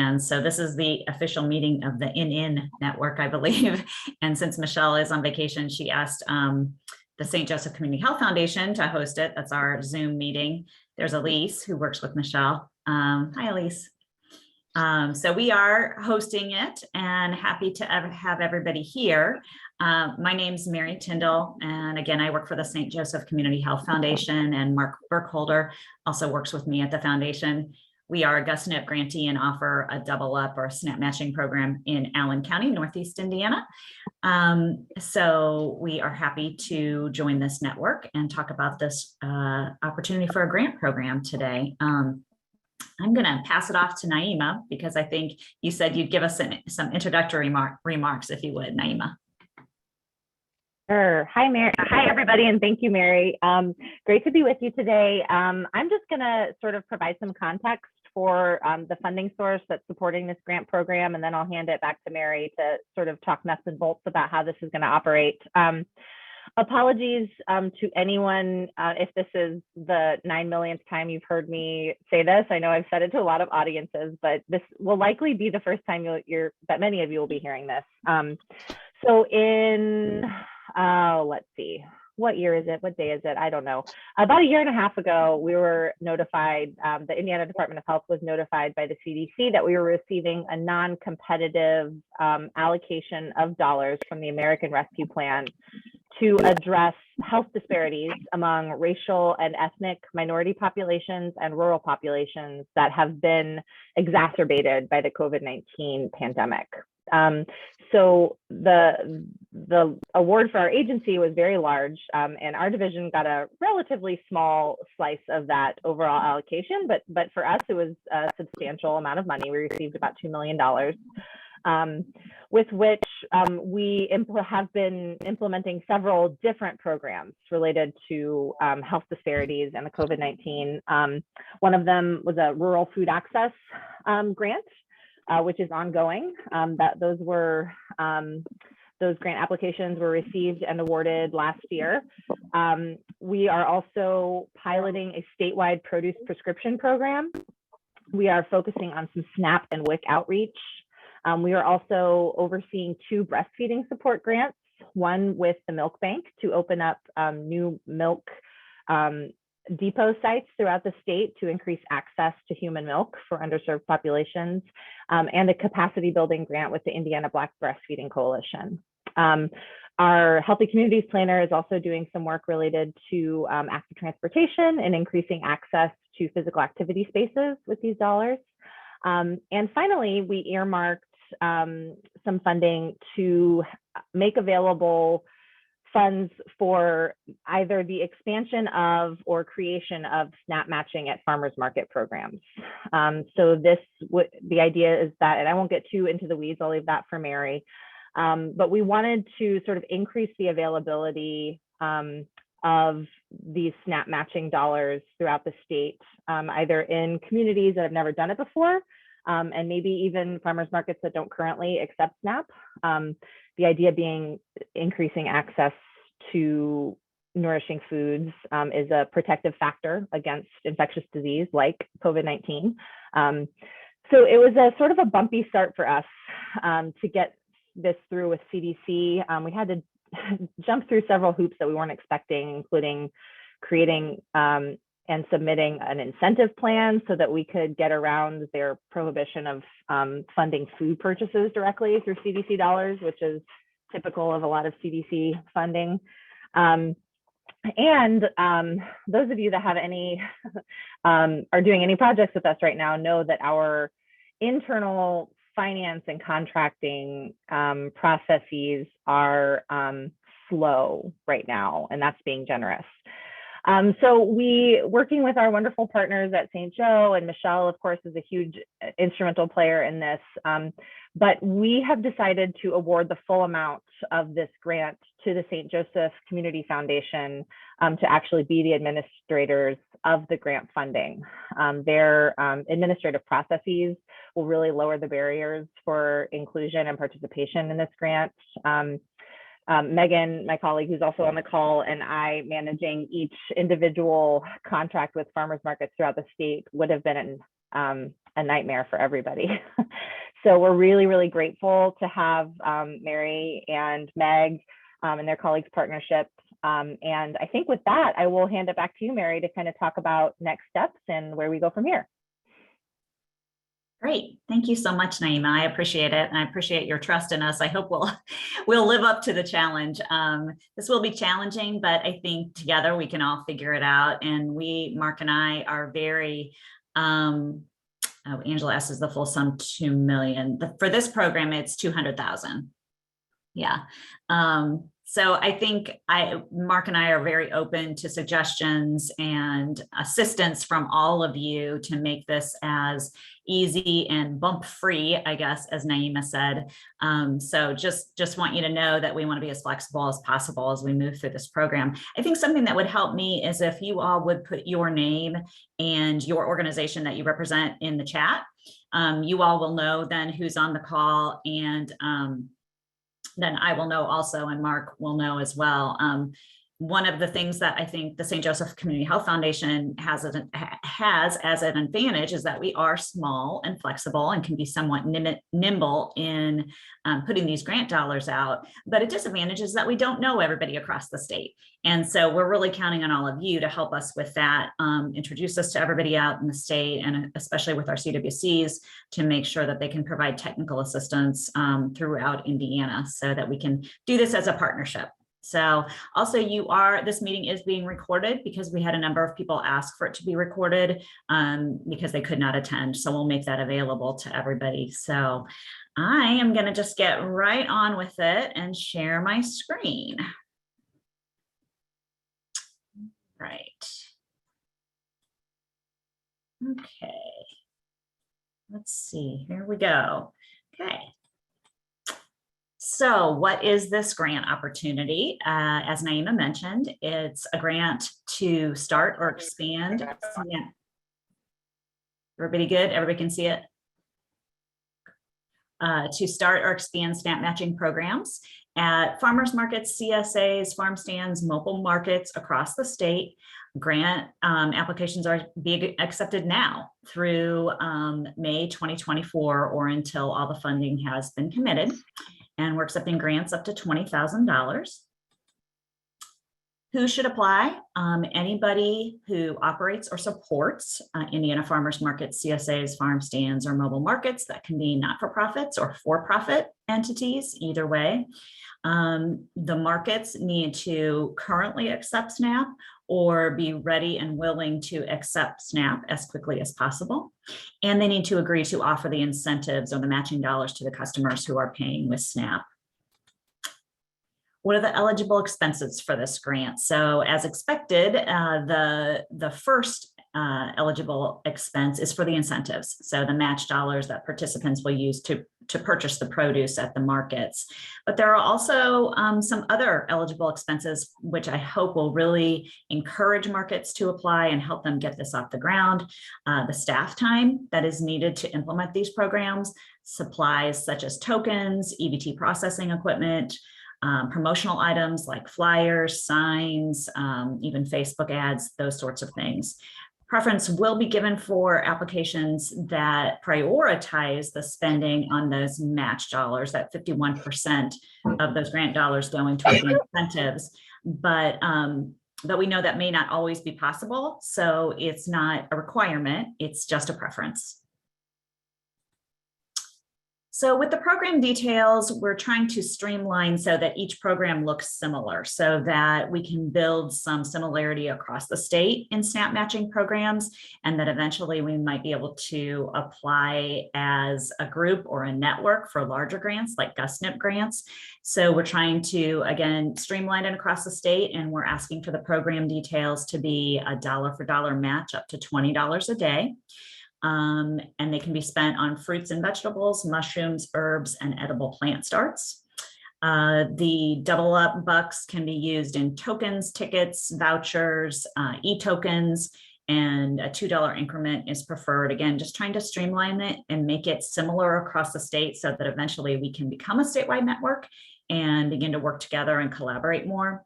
And so this is the official meeting of the In Network, I believe. And since Michelle is on vacation, she asked the St. Joseph Community Health Foundation to host it. That's our Zoom meeting. There's Elise who works with Michelle. Hi, Elise. So we are hosting it and happy to have everybody here. My name's Mary Tyndall, and again, I work for the St. Joseph Community Health Foundation, and Mark Burkholder also works with me at the foundation. We are a GusNIP grantee and offer a double up or SNAP matching program in Allen County, Northeast Indiana. So we are happy to join this network and talk about this opportunity for a grant program today. I'm going to pass it off to Naima because I think you said you'd give us some introductory remarks, if you would, Naima. Sure. Hi, Mary. Hi, everybody, and thank you, Mary. Great to be with you today. I'm just going to sort of provide some context for the funding source that's supporting this grant program, and then I'll hand it back to Mary to sort of talk nuts and bolts about how this is going to operate. Apologies to anyone if this is the 9 millionth time you've heard me say this. I know I've said it to a lot of audiences, but this will likely be the first time that many of you will be hearing this. So in, let's see, what year is it? What day is it? I don't know. About a year and a half ago, we were notified, the Indiana Department of Health was notified by the CDC that we were receiving a non-competitive allocation of dollars from the American Rescue Plan to address health disparities among racial and ethnic minority populations and rural populations that have been exacerbated by the COVID-19 pandemic. So the award for our agency was very large, and our division got a relatively small slice of that overall allocation, but for us, it was a substantial amount of money. We received about $2 million. With which we have been implementing several different programs related to health disparities and the COVID-19. One of them was a rural food access grant, which is ongoing. Those grant applications were received and awarded last year. We are also piloting a statewide produce prescription program. We are focusing on some SNAP and WIC outreach. We are also overseeing 2 breastfeeding support grants, one with the Milk Bank to open up new milk depot sites throughout the state to increase access to human milk for underserved populations, and a capacity building grant with the Indiana Black Breastfeeding Coalition. Our Healthy Communities Planner is also doing some work related to active transportation and increasing access to physical activity spaces with these dollars. And finally, we earmarked some funding to make available funds for either the expansion of or creation of SNAP matching at farmers market programs. So the idea is that, and I won't get too into the weeds, I'll leave that for Mary, but we wanted to sort of increase the availability of these SNAP matching dollars throughout the state, either in communities that have never done it before, and maybe even farmers markets that don't currently accept SNAP. The idea being increasing access to nourishing foods is a protective factor against infectious disease like COVID-19. So it was a sort of a bumpy start for us to get this through with CDC. We had to jump through several hoops that we weren't expecting, including creating and submitting an incentive plan so that we could get around their prohibition of funding food purchases directly through CDC dollars, which is typical of a lot of CDC funding. And those of you that have any, are doing any projects with us right now know that our internal finance and contracting processes are slow right now, and that's being generous. So working with our wonderful partners at St. Joe, and Michelle, of course, is a huge instrumental player in this, but we have decided to award the full amount of this grant to the St. Joseph Community Foundation to actually be the administrators of the grant funding. Their administrative processes will really lower the barriers for inclusion and participation in this grant. Megan, my colleague who's also on the call, and I managing each individual contract with farmers markets throughout the state would have been a nightmare for everybody. So we're really, really grateful to have Mary and Meg and their colleagues' partnership. And I think with that, I will hand it back to you, Mary, to kind of talk about next steps and where we go from here. Great. Thank you so much, Naima. I appreciate it. And I appreciate your trust in us. I hope we'll live up to the challenge. This will be challenging, but I think together we can all figure it out. And Mark and I are very, Angela asks, is the full sum 2 million? For this program, it's 200,000. Yeah. So I think Mark and I are very open to suggestions and assistance from all of you to make this as easy and bump free, I guess, as Naima said. So just want you to know that we want to be as flexible as possible as we move through this program. I think something that would help me is if you all would put your name and your organization that you represent in the chat. You all will know then who's on the call, and then I will know also, and Mark will know as well. One of the things that I think the St. Joseph Community Health Foundation has as an advantage is that we are small and flexible and can be somewhat nimble in putting these grant dollars out. But a disadvantage is that we don't know everybody across the state. And so we're really counting on all of you to help us with that, introduce us to everybody out in the state, and especially with our CWCs, to make sure that they can provide technical assistance throughout Indiana so that we can do this as a partnership. So also this meeting is being recorded because we had a number of people ask for it to be recorded because they could not attend. So we'll make that available to everybody. So I am going to just get right on with it and share my screen. Right. Okay. Let's see, here we go. Okay. So what is this grant opportunity? As Naima mentioned, it's a grant to start or expand. Yeah. Everybody good? Everybody can see it? To start or expand SNAP matching programs at farmers markets, CSAs, farm stands, mobile markets across the state. Grant applications are being accepted now through May 2024 or until all the funding has been committed. And we're accepting grants up to $20,000. Who should apply? Anybody who operates or supports Indiana farmers markets, CSAs, farm stands, or mobile markets. That can be not-for-profits or for-profit entities, either way. The markets need to currently accept SNAP or be ready and willing to accept SNAP as quickly as possible. And they need to agree to offer the incentives or the matching dollars to the customers who are paying with SNAP. What are the eligible expenses for this grant? So as expected, the first eligible expense is for the incentives. So the match dollars that participants will use to purchase the produce at the markets. But there are also some other eligible expenses, which I hope will really encourage markets to apply and help them get this off the ground. The staff time that is needed to implement these programs, supplies such as tokens, EBT processing equipment, promotional items like flyers, signs, even Facebook ads, those sorts of things. Preference will be given for applications that prioritize the spending on those match dollars, that 51% of those grant dollars going toward the incentives. But we know that may not always be possible. So it's not a requirement, it's just a preference. So with the program details, we're trying to streamline so that each program looks similar so that we can build some similarity across the state in SNAP matching programs, and that eventually we might be able to apply as a group or a network for larger grants like GusNIP grants. So we're trying to, again, streamline it across the state, and we're asking for the program details to be a dollar for dollar match up to $20 a day. And they can be spent on fruits and vegetables, mushrooms, herbs, and edible plant starts. The double up bucks can be used in tokens, tickets, vouchers, e-tokens, and a $2 increment is preferred. Again, just trying to streamline it and make it similar across the state so that eventually we can become a statewide network and begin to work together and collaborate more.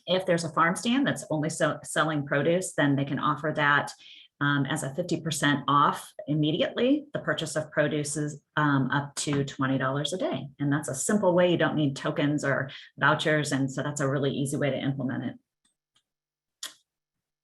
If there's a farm stand that's only selling produce, then they can offer that as a 50% off immediately. The purchase of produce is up to $20 a day. And that's a simple way. You don't need tokens or vouchers. And so that's a really easy way to implement it.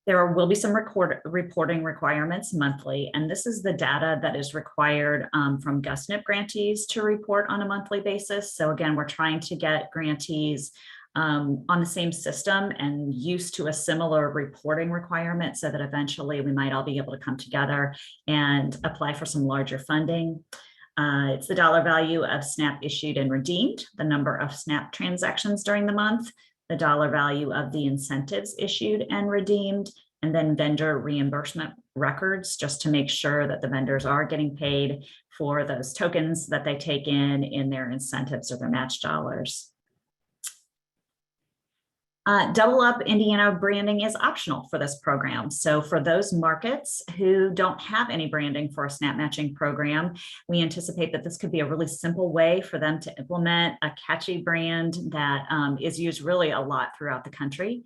There will be some reporting requirements monthly, and this is the data that is required from GusNIP grantees to report on a monthly basis. So again, we're trying to get grantees on the same system and used to a similar reporting requirement so that eventually we might all be able to come together and apply for some larger funding. It's the dollar value of SNAP issued and redeemed, the number of SNAP transactions during the month, the dollar value of the incentives issued and redeemed, and then vendor reimbursement records, just to make sure that the vendors are getting paid for those tokens that they take in their incentives or their match dollars. Double Up Indiana branding is optional for this program. So for those markets who don't have any branding for a SNAP matching program, we anticipate that this could be a really simple way for them to implement a catchy brand that is used really a lot throughout the country.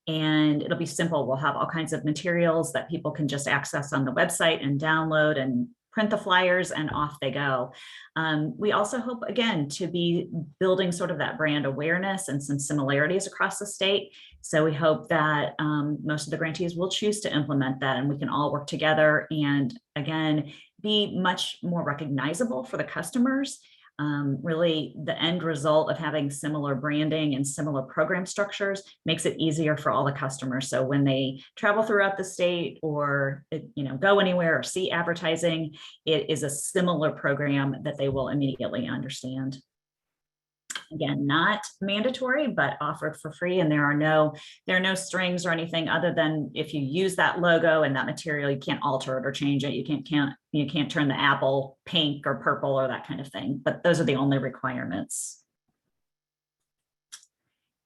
And it'll be simple. We'll have all kinds of materials that people can just access on the website and download and print the flyers, and off they go. We also hope, again, to be building sort of that brand awareness and some similarities across the state. So we hope that most of the grantees will choose to implement that, and we can all work together and, again, be much more recognizable for the customers. Really, the end result of having similar branding and similar program structures makes it easier for all the customers. So when they travel throughout the state or go anywhere or see advertising, it is a similar program that they will immediately understand. Again, not mandatory, but offered for free, and there are no strings or anything other than if you use that logo and that material, you can't alter it or change it. You can't turn the apple pink or purple or that kind of thing. But those are the only requirements.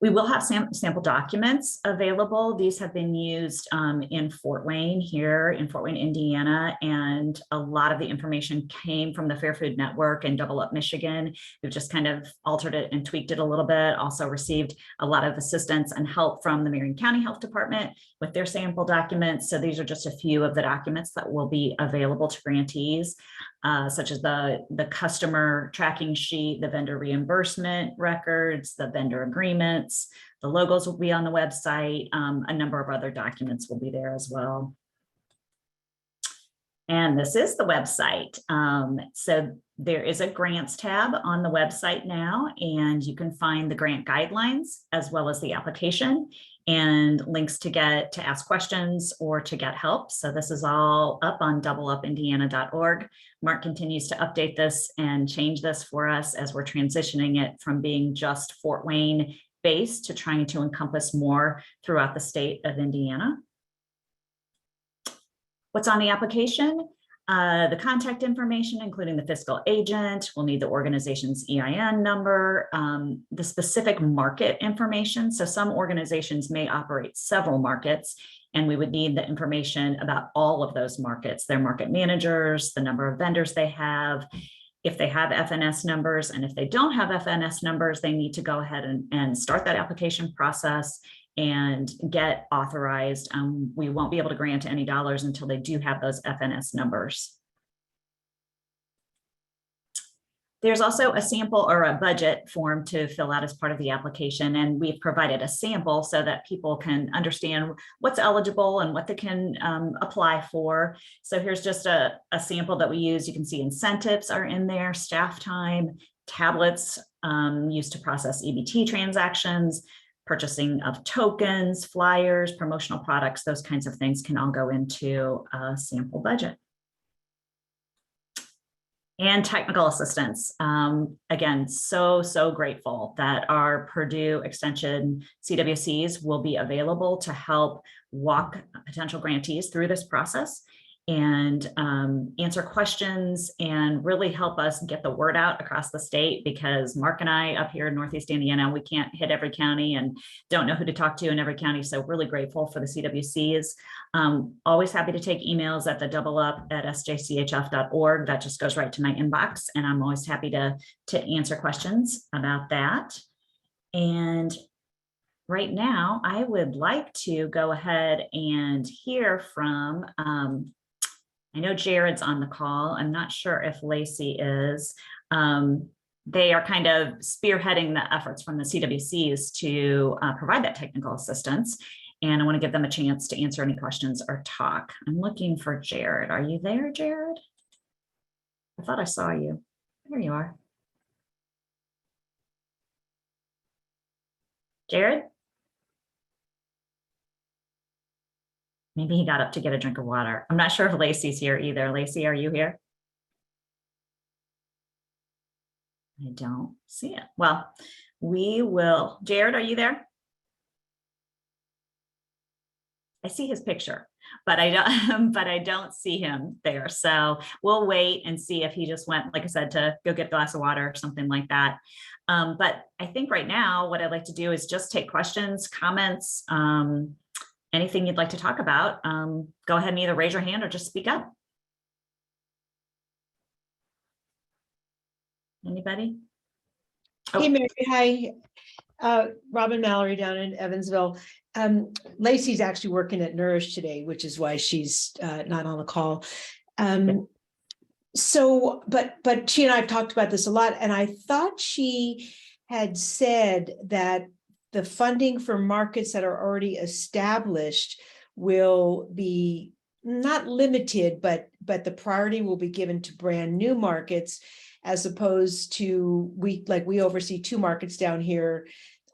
We will have sample documents available. These have been used in Fort Wayne, here in Fort Wayne, Indiana, and a lot of the information came from the Fair Food Network and Double Up Michigan. We've just kind of altered it and tweaked it a little bit. Also received a lot of assistance and help from the Marion County Health Department with their sample documents. So these are just a few of the documents that will be available to grantees, such as the customer tracking sheet, the vendor reimbursement records, the vendor agreements. The logos will be on the website. A number of other documents will be there as well. And this is the website. So there is a grants tab on the website now, and you can find the grant guidelines as well as the application and links to ask questions or to get help. So this is all up on doubleupindiana.org. Mark continues to update this and change this for us as we're transitioning it from being just Fort Wayne based to trying to encompass more throughout the state of Indiana. What's on the application? The contact information, including the fiscal agent. We'll need the organization's EIN number, the specific market information. So some organizations may operate several markets, and we would need the information about all of those markets, their market managers, the number of vendors they have, if they have FNS numbers, and if they don't have FNS numbers, they need to go ahead and start that application process and get authorized. We won't be able to grant any dollars until they do have those FNS numbers. There's also a sample or a budget form to fill out as part of the application, and we've provided a sample so that people can understand what's eligible and what they can apply for. So here's just a sample that we use. You can see incentives are in there, staff time, tablets used to process EBT transactions, purchasing of tokens, flyers, promotional products, those kinds of things can all go into a sample budget. And technical assistance. Again, so grateful that our Purdue Extension CWCs will be available to help walk potential grantees through this process and answer questions and really help us get the word out across the state, because Mark and I up here in Northeast Indiana, we can't hit every county and don't know who to talk to in every county. So really grateful for the CWCs. Always happy to take emails at the doubleUp@sjchf.org. That just goes right to my inbox, and I'm always happy to answer questions about that. And right now, I would like to go ahead and hear from, I know Jared's on the call. I'm not sure if Lacey is. They are kind of spearheading the efforts from the CWCs to provide that technical assistance. And I want to give them a chance to answer any questions or talk. I'm looking for Jared. Are you there, Jared? I thought I saw you. There you are. Jared? Maybe he got up to get a drink of water. I'm not sure if Lacey's here either. Lacey, are you here? I don't see it. Well, we will. Jared, are you there? I see his picture, but I don't, but I don't see him there. So we'll wait and see if he just went, like I said, to go get a glass of water or something like that. But I think right now, what I'd like to do is just take questions, comments, anything you'd like to talk about. Go ahead and either raise your hand or just speak up. Anybody? Oh. Hey, Mary. Hi. Robin Mallory down in Evansville. Lacey's actually working at Nourish today, which is why she's not on the call. So, but she and I have talked about this a lot, and I thought she had said that the funding for markets that are already established will be not limited, but the priority will be given to brand new markets, as opposed to we oversee 2 markets down here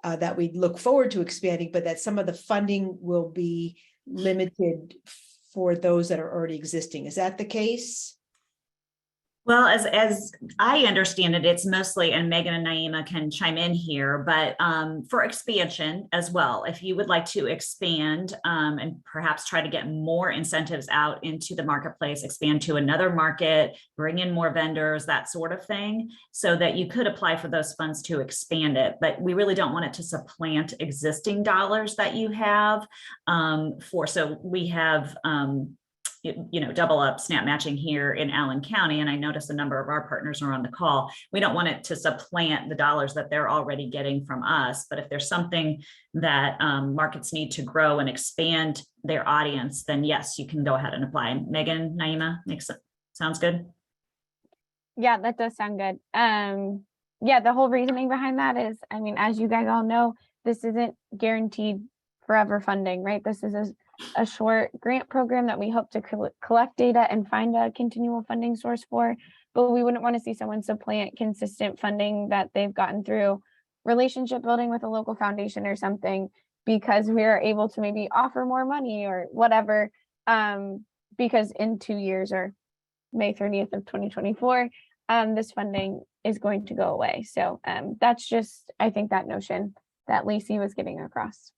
that we look forward to expanding, but that some of the funding will be limited for those that are already existing. Is that the case? Well, as I understand it, it's mostly, and Megan and Naima can chime in here, but for expansion as well, if you would like to expand and perhaps try to get more incentives out into the marketplace, expand to another market, bring in more vendors, that sort of thing, so that you could apply for those funds to expand it. But we really don't want it to supplant existing dollars that you have so we have double up SNAP matching here in Allen County. And I noticed a number of our partners are on the call. We don't want it to supplant the dollars that they're already getting from us. But if there's something that markets need to grow and expand their audience, then yes, you can go ahead and apply. Megan, Naima, sounds good? Yeah, that does sound good. Yeah, the whole reasoning behind that is, I mean, as you guys all know, this isn't guaranteed forever funding, right? This is a short grant program that we hope to collect data and find a continual funding source for, but we wouldn't want to see someone supplant consistent funding that they've gotten through relationship building with a local foundation or something, because we are able to maybe offer more money or whatever, because in 2 years or May 30th of 2024, this funding is going to go away. So that's just, I think, that notion that Lacey was getting across.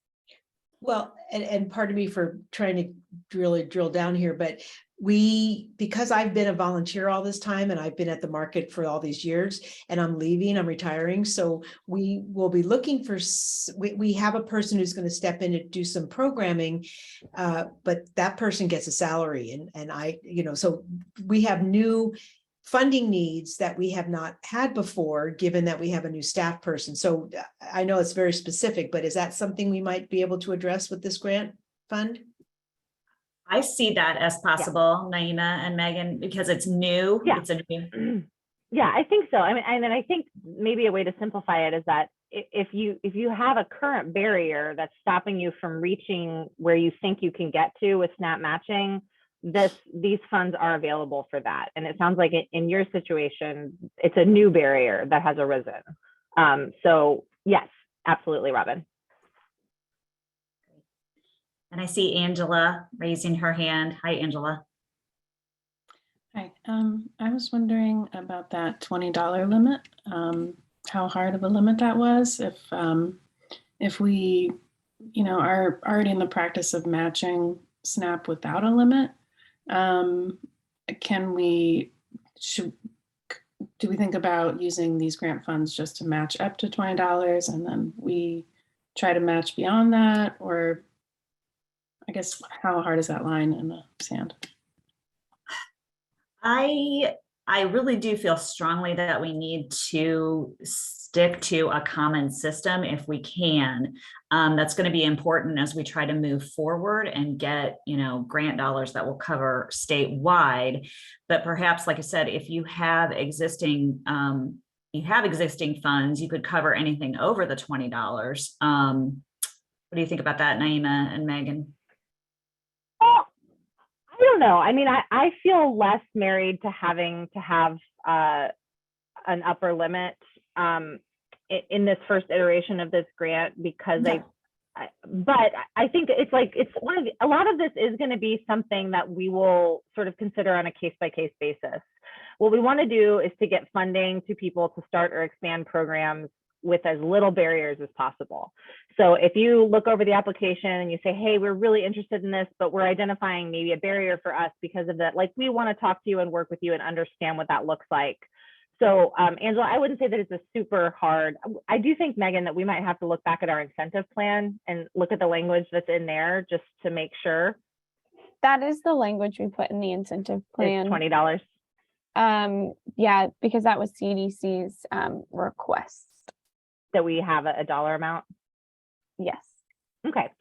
Well, and pardon me for trying to really drill down here, but because I've been a volunteer all this time and I've been at the market for all these years and I'm retiring. So we will be looking for, we have a person who's going to step in to do some programming, but that person gets a salary and I, so we have new funding needs that we have not had before, given that we have a new staff person. So I know it's very specific, but is that something we might be able to address with this grant fund? I see that as possible, yeah. Naima and Megan, because it's new. Yeah. It's a new. Yeah, I think so. I mean, and then I think maybe a way to simplify it is that if you have a current barrier that's stopping you from reaching where you think you can get to with SNAP matching, these funds are available for that. And it sounds like in your situation, it's a new barrier that has arisen. So yes, absolutely, Robin. And I see Angela raising her hand. Hi, Angela. Hi, I was wondering about that $20 limit, how hard of a limit that was. If we, are already in the practice of matching SNAP without a limit, do we think about using these grant funds just to match up to $20 and then we try to match beyond that? Or I guess, how hard is that line in the sand? I really do feel strongly that we need to stick to a common system if we can. That's going to be important as we try to move forward and get, grant dollars that will cover statewide. But perhaps, like I said, if you have existing funds, you could cover anything over the $20. What do you think about that, Naima and Megan? I don't know. I mean, I feel less married to having to have an upper limit in this first iteration of this grant, because but I think it's like, a lot of this is going to be something that we will sort of consider on a case-by-case basis. What we want to do is to get funding to people to start or expand programs with as little barriers as possible. So if you look over the application and you say, hey, we're really interested in this, but we're identifying maybe a barrier for us because of that, like, we want to talk to you and work with you and understand what that looks like. So Angela, I wouldn't say that it's a super hard. I do think, Megan, that we might have to look back at our incentive plan and look at the language that's in there just to make sure. That is the language we put in the incentive plan. It's $20. Yeah, because that was CDC's request. That we have a dollar amount. Yes. Okay.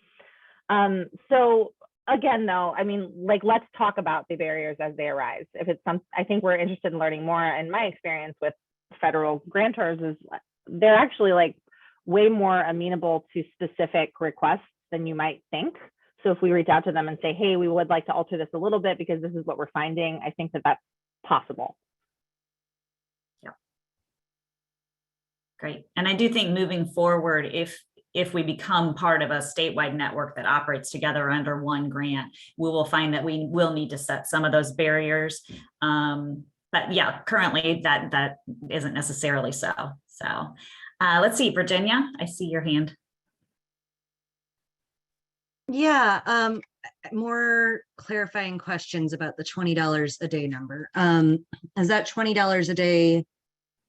So again, though, I mean, like, let's talk about the barriers as they arise. If it's I think we're interested in learning more. And my experience with federal grantors is they're actually like way more amenable to specific requests than you might think. So if we reach out to them and say, hey, we would like to alter this a little bit because this is what we're finding, I think that that's possible. Great. And I do think moving forward, if we become part of a statewide network that operates together under one grant, we will find that we will need to set some of those barriers. But yeah, currently that isn't necessarily so. So let's see, Virginia, I see your hand. Yeah, more clarifying questions about the $20 a day number. Is that $20 a day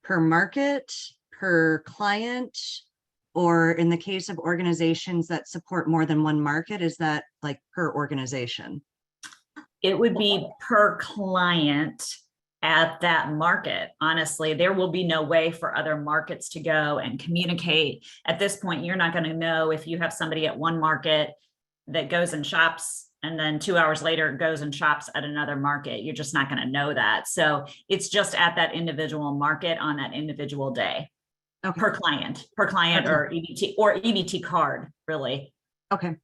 per market, per client, or in the case of organizations that support more than one market, is that like per organization? It would be per client at that market. Honestly, there will be no way for other markets to go and communicate. At this point, you're not going to know if you have somebody at one market that goes and shops and then 2 hours later goes and shops at another market. You're just not going to know that. So it's just at that individual market on that individual day. Okay. Per client Okay. or EBT card, really. Okay.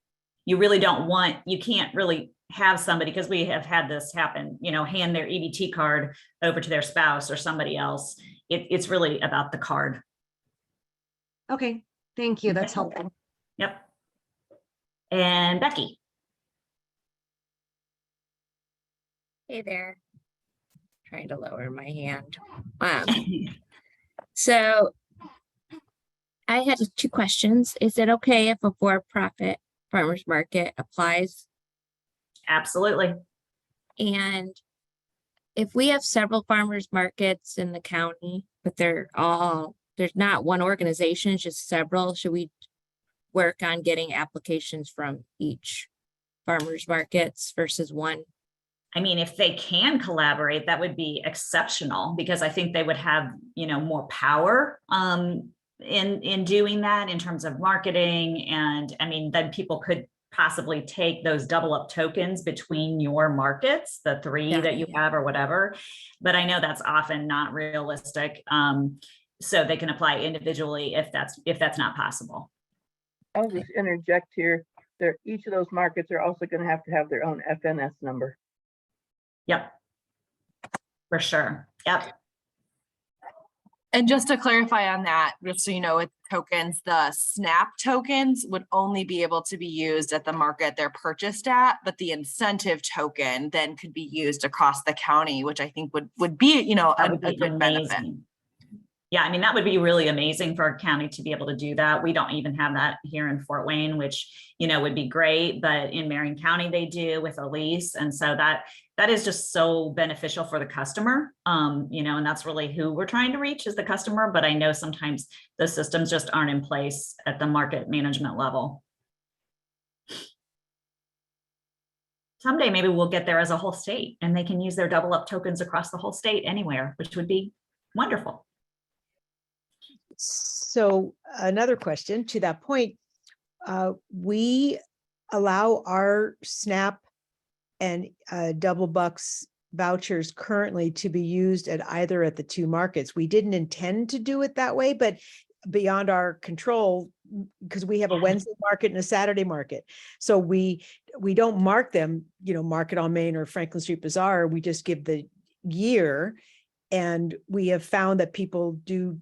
You really don't want, you can't really have somebody, because we have had this happen, hand their EBT card over to their spouse or somebody else. It's really about the card. Okay, thank you. That's helpful. Yep. And Becky. Hey there. Trying to lower my hand. So I had 2 questions. Is it okay if a for-profit farmers market applies? Absolutely. And if we have several farmers markets in the county, but there's not one organization, it's just several, should we work on getting applications from each farmers markets versus one? I mean, if they can collaborate, that would be exceptional, because I think they would have, more power in doing that in terms of marketing. And I mean, then people could possibly take those double up tokens between your markets, the 3 that you have or whatever. But I know that's often not realistic. So they can apply individually if that's not possible. I'll just interject here. Each of those markets are also going to have their own FNS number. Yep. For sure. Yep. And just to clarify on that, just so you know, with tokens, the SNAP tokens would only be able to be used at the market they're purchased at, but the incentive token then could be used across the county, which I think would be, a good benefit. Yeah, I mean, that would be really amazing for our county to be able to do that. We don't even have that here in Fort Wayne, which, would be great, but in Marion County, they do with Elise. And so that is just so beneficial for the customer, and that's really who we're trying to reach, is the customer. But I know sometimes the systems just aren't in place at the market management level. Someday, maybe we'll get there as a whole state and they can use their double up tokens across the whole state anywhere, which would be wonderful. So another question to that point, we allow our SNAP and double bucks vouchers currently to be used at either at the two markets. We didn't intend to do it that way, but beyond our control, because we have a Wednesday market and a Saturday market. So we don't mark them, Market on Main or Franklin Street Bazaar. We just give the year. And we have found that people do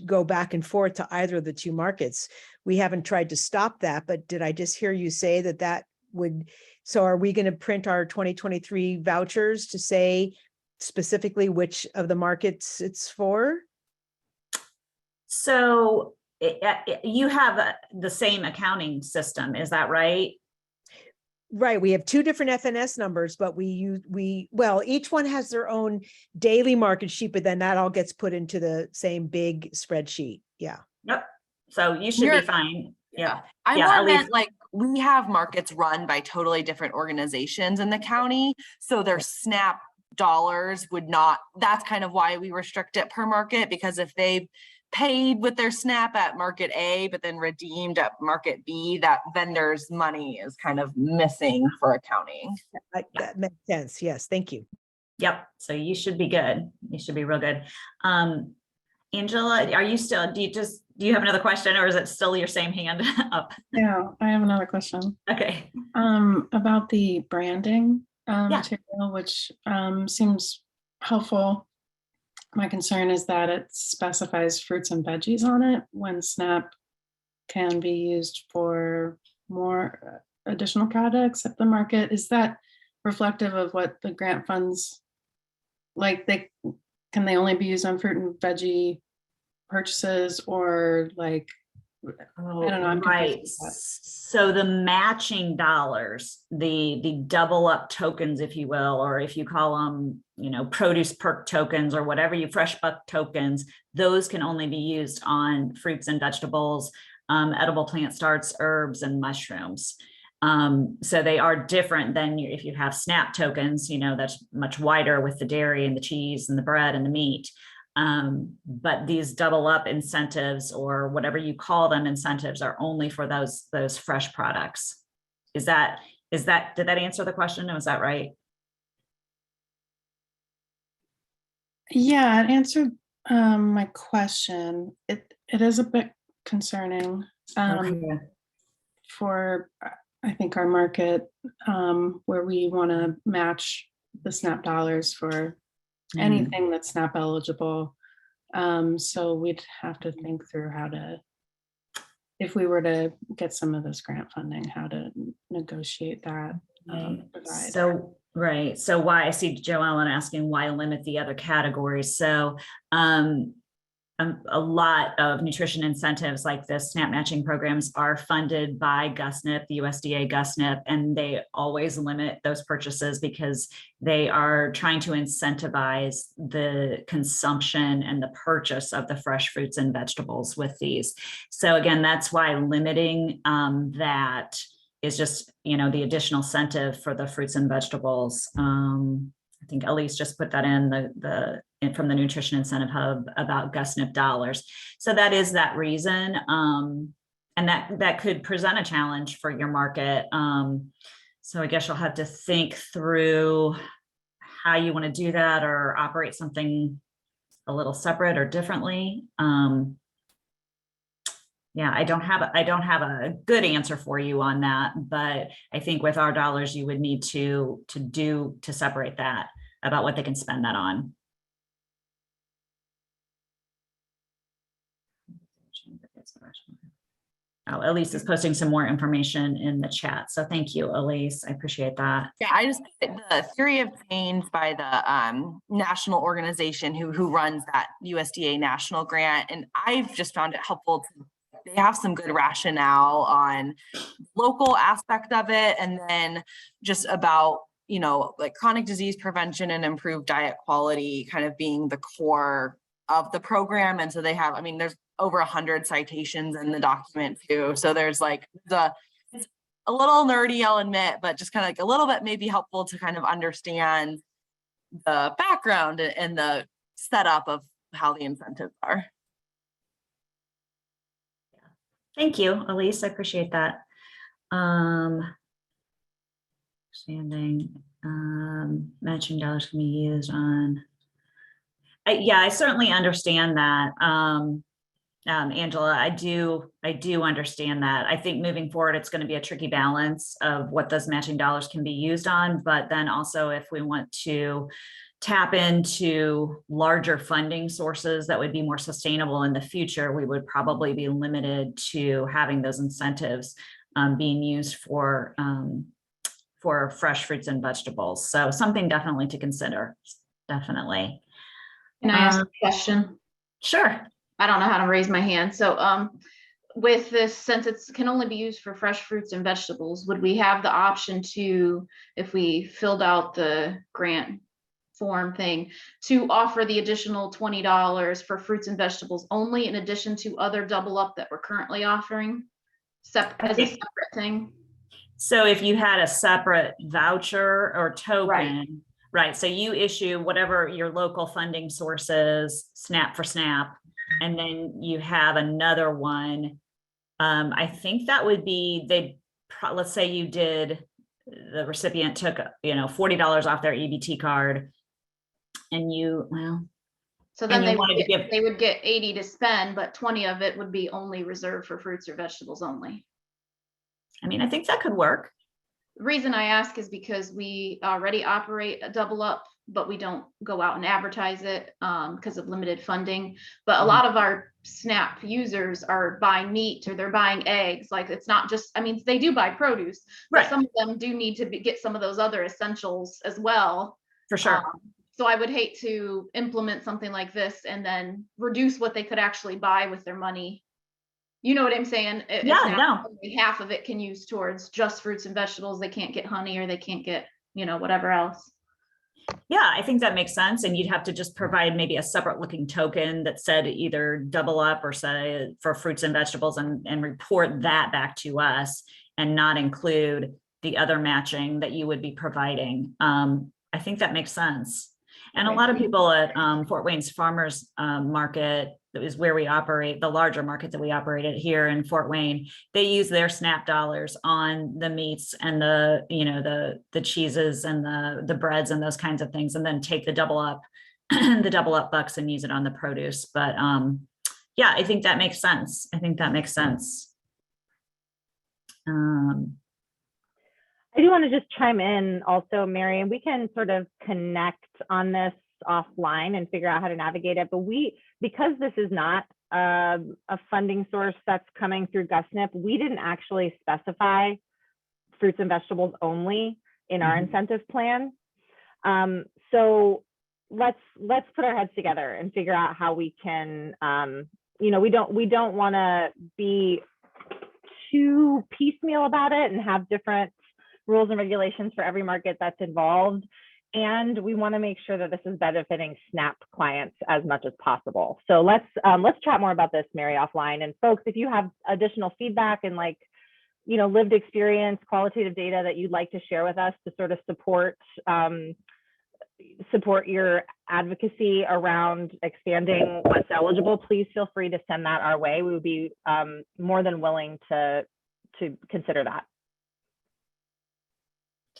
go back and forth to either of the two markets. We haven't tried to stop that, but did I just hear you say that would, so are we going to print our 2023 vouchers to say specifically which of the markets it's for? So you have the same accounting system, is that right? Right. We have two different FNS numbers, but each one has their own daily market sheet, but then that all gets put into the same big spreadsheet. Yeah. Yep. So you should be fine. Yeah. I Yeah, more at least- meant like we have markets run by totally different organizations in the county. So their SNAP dollars would not, that's kind of why we restrict it per market, because if they paid with their SNAP at market A, but then redeemed at market B, that vendor's money is kind of missing for accounting. That makes sense. Yes. Thank you. Yep. So you should be good. You should be real good. Angela, are you still, do you have another question, or is it still your same hand up? Yeah, I have another question. Okay. About the branding Yeah. material, which seems helpful. My concern is that it specifies fruits and veggies on it when SNAP can be used for more additional products at the market. Is that reflective of what the grant funds, like can they only be used on fruit and veggie purchases, or like, I don't know, I'm confused Right. with that. So the matching dollars, the double up tokens, if you will, or if you call them, produce perk tokens or whatever, fresh buck tokens, those can only be used on fruits and vegetables, edible plant starts, herbs, and mushrooms. So they are different than if you have SNAP tokens, that's much wider with the dairy and the cheese and the bread and the meat. But these double up incentives, or whatever you call them, incentives, are only for those fresh products. Did that answer the question? Was that right? Yeah, it answered my question. It is a bit concerning Okay. for, I think, our market where we want to match the SNAP dollars for anything that's SNAP eligible. So we'd have to think through how to, if we were to get some of this grant funding, how to negotiate that. Provide. So, right. So why, I see Joellen asking why limit the other categories. So a lot of nutrition incentives like the SNAP matching programs are funded by GusNIP, the USDA GusNIP, and they always limit those purchases because they are trying to incentivize the consumption and the purchase of the fresh fruits and vegetables with these. So again, that's why limiting that is just, the additional incentive for the fruits and vegetables. I think Elise just put that in from the Nutrition Incentive Hub about GusNIP dollars. So that is that reason. And that could present a challenge for your market. So I guess you'll have to think through how you want to do that, or operate something a little separate or differently. Yeah, I don't have a good answer for you on that, but I think with our dollars, you would need to separate that about what they can spend that on. Oh, Elise is posting some more information in the chat. So thank you, Elise. I appreciate that. Yeah, I just, the theory of change by the national organization who runs that USDA national grant, and I've just found it helpful to, they have some good rationale on local aspect of it, and then just about, like chronic disease prevention and improved diet quality kind of being the core of the program. And so they have, there's over 100 citations in the document too. So there's like it's a little nerdy, I'll admit, but just kind of like a little bit maybe helpful to kind of understand the background and the setup of how the incentives are. Thank you, Elise. I appreciate that. Standing, matching dollars can be used on. Yeah, I certainly understand that. Angela, I do understand that. I think moving forward, it's going to be a tricky balance of what those matching dollars can be used on, but then also if we want to tap into larger funding sources that would be more sustainable in the future, we would probably be limited to having those incentives being used for fresh fruits and vegetables. So something definitely to consider, definitely. Can I ask a question? Sure. I don't know how to raise my hand. So with this, since it can only be used for fresh fruits and vegetables, would we have the option to, if we filled out the grant form thing, to offer the additional $20 for fruits and vegetables only in addition to other double up that we're currently offering as a separate thing? So if you had a separate voucher or token, right? So you issue whatever your local funding source is, SNAP for SNAP, and then you have another one. I think that would be, let's say you did, the recipient took, $40 off their EBT card, and so then and they would get 80 to spend, but 20 of it would be only reserved for fruits or vegetables only. I mean, I think that could work. The reason I ask is because we already operate a double up, but we don't go out and advertise it because of limited funding. But a lot of our SNAP users are buying meat or they're buying eggs. Like, it's not just, I mean, they do buy produce, but some of them do need to get some of those other essentials as well. For sure. So I would hate to implement something like this and then reduce what they could actually buy with their money. You know what I'm saying? Only half of it can use towards just fruits and vegetables. They can't get honey, or they can't get, whatever else. Yeah, I think that makes sense. And you'd have to just provide maybe a separate looking token that said either double up or say for fruits and vegetables, and report that back to us and not include the other matching that you would be providing. I think that makes sense. And a lot of people at Fort Wayne's Farmers Market, that is where we operate, the larger market that we operate at here in Fort Wayne, they use their SNAP dollars on the meats and the cheeses and the breads and those kinds of things, and then take the double up bucks and use it on the produce. But yeah, I think that makes sense. I do want to just chime in also, Mary, and we can sort of connect on this offline and figure out how to navigate it. But because this is not a funding source that's coming through GusNIP, we didn't actually specify fruits and vegetables only in our incentive plan. So let's put our heads together and figure out how we can, we don't want to be too piecemeal about it and have different rules and regulations for every market that's involved. And we want to make sure that this is benefiting SNAP clients as much as possible. So let's chat more about this, Mary, offline. And folks, if you have additional feedback and lived experience, qualitative data that you'd like to share with us to sort of support your advocacy around expanding what's eligible, please feel free to send that our way. We would be more than willing to consider that.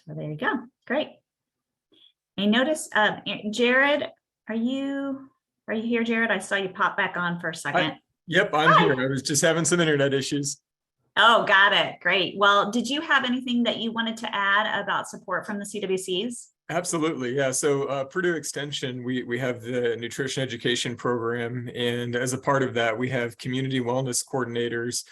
So there you go. Great. I noticed, Jared, are you here, Jared? I saw you pop back on for a second. Yep, I'm here. I was just having some internet issues. Oh, got it. Great. Well, did you have anything that you wanted to add about support from the CWCs? Absolutely. Yeah. So Purdue Extension, we have the nutrition education program. And as a part of that, we have community wellness coordinators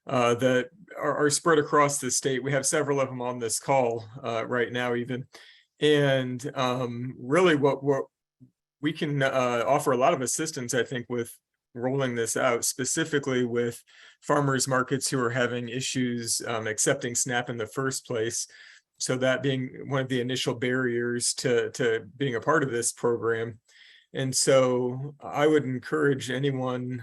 that are spread across the state. We have several of them on this call right now even. And really what we can offer a lot of assistance, I think, with rolling this out, specifically with farmers markets who are having issues accepting SNAP in the first place. So that being one of the initial barriers to being a part of this program. And so I would encourage anyone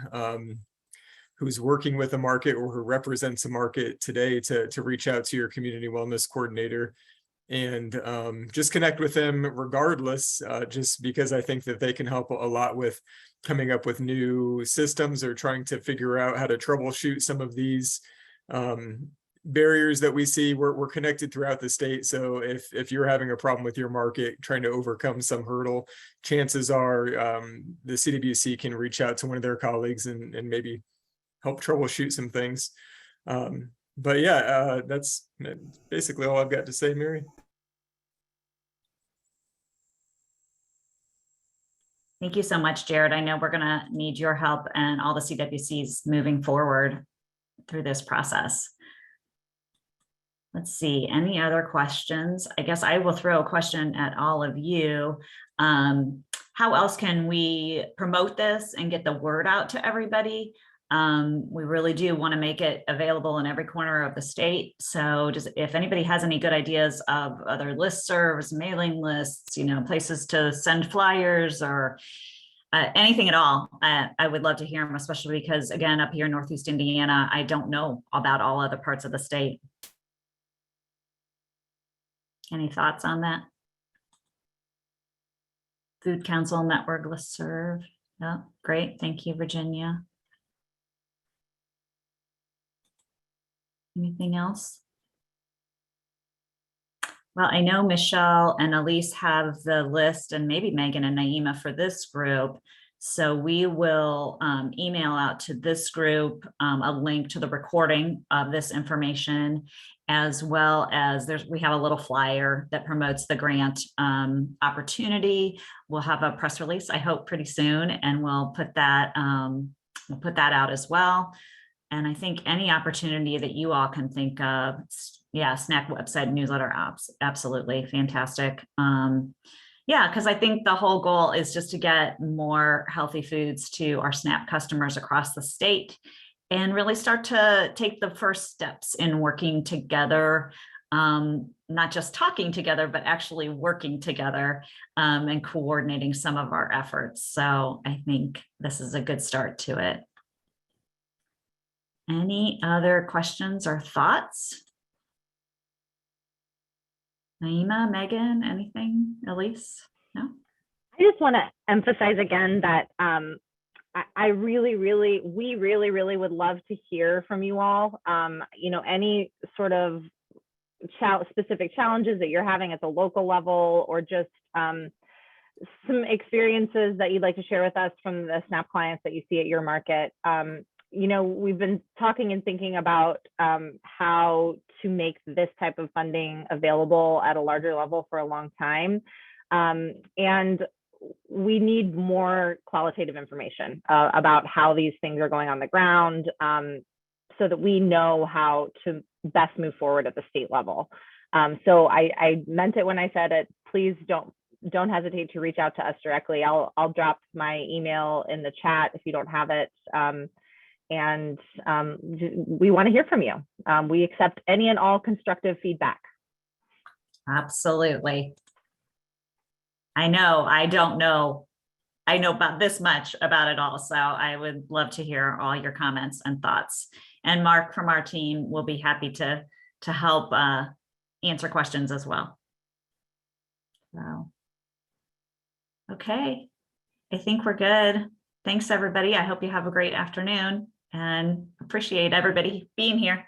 who's working with a market or who represents a market today to reach out to your community wellness coordinator and just connect with them regardless, just because I think that they can help a lot with coming up with new systems or trying to figure out how to troubleshoot some of these barriers that we see. We're connected throughout the state. So if you're having a problem with your market, trying to overcome some hurdle, chances are the CWC can reach out to one of their colleagues and maybe help troubleshoot some things. But yeah, that's basically all I've got to say, Mary. Thank you so much, Jared. I know we're going to need your help and all the CWCs moving forward through this process. Let's see, any other questions? I guess I will throw a question at all of you. How else can we promote this and get the word out to everybody? We really do want to make it available in every corner of the state. So just if anybody has any good ideas of other listservs, mailing lists, places to send flyers or anything at all, I would love to hear them, especially because again, up here in Northeast Indiana, I don't know about all other parts of the state. Any thoughts on that? Food Council Network listserv. Yeah, great. Thank you, Virginia. Anything else? Well, I know Michelle and Elise have the list, and maybe Megan and Naima for this group. So we will email out to this group a link to the recording of this information, as well as we have a little flyer that promotes the grant opportunity. We'll have a press release, I hope, pretty soon, and we'll put that out as well. And I think any opportunity that you all can think of, yeah, SNAC website, newsletter, apps, absolutely fantastic. Yeah, because I think the whole goal is just to get more healthy foods to our SNAP customers across the state and really start to take the first steps in working together, not just talking together, but actually working together and coordinating some of our efforts. So I think this is a good start to it. Any other questions or thoughts? Naima, Megan, anything? Elise? No? I just want to emphasize again that we really would love to hear from you all. Any sort of specific challenges that you're having at the local level, or just some experiences that you'd like to share with us from the SNAP clients that you see at your market. We've been talking and thinking about how to make this type of funding available at a larger level for a long time. And we need more qualitative information about how these things are going on the ground, so that we know how to best move forward at the state level. So I meant it when I said it. Please don't hesitate to reach out to us directly. I'll drop my email in the chat if you don't have it. And we want to hear from you. We accept any and all constructive feedback. Absolutely. I know, I don't know. I know about this much about it all. So I would love to hear all your comments and thoughts. And Mark from our team will be happy to help answer questions as well. So, okay, I think we're good. Thanks, everybody. I hope you have a great afternoon and appreciate everybody being here.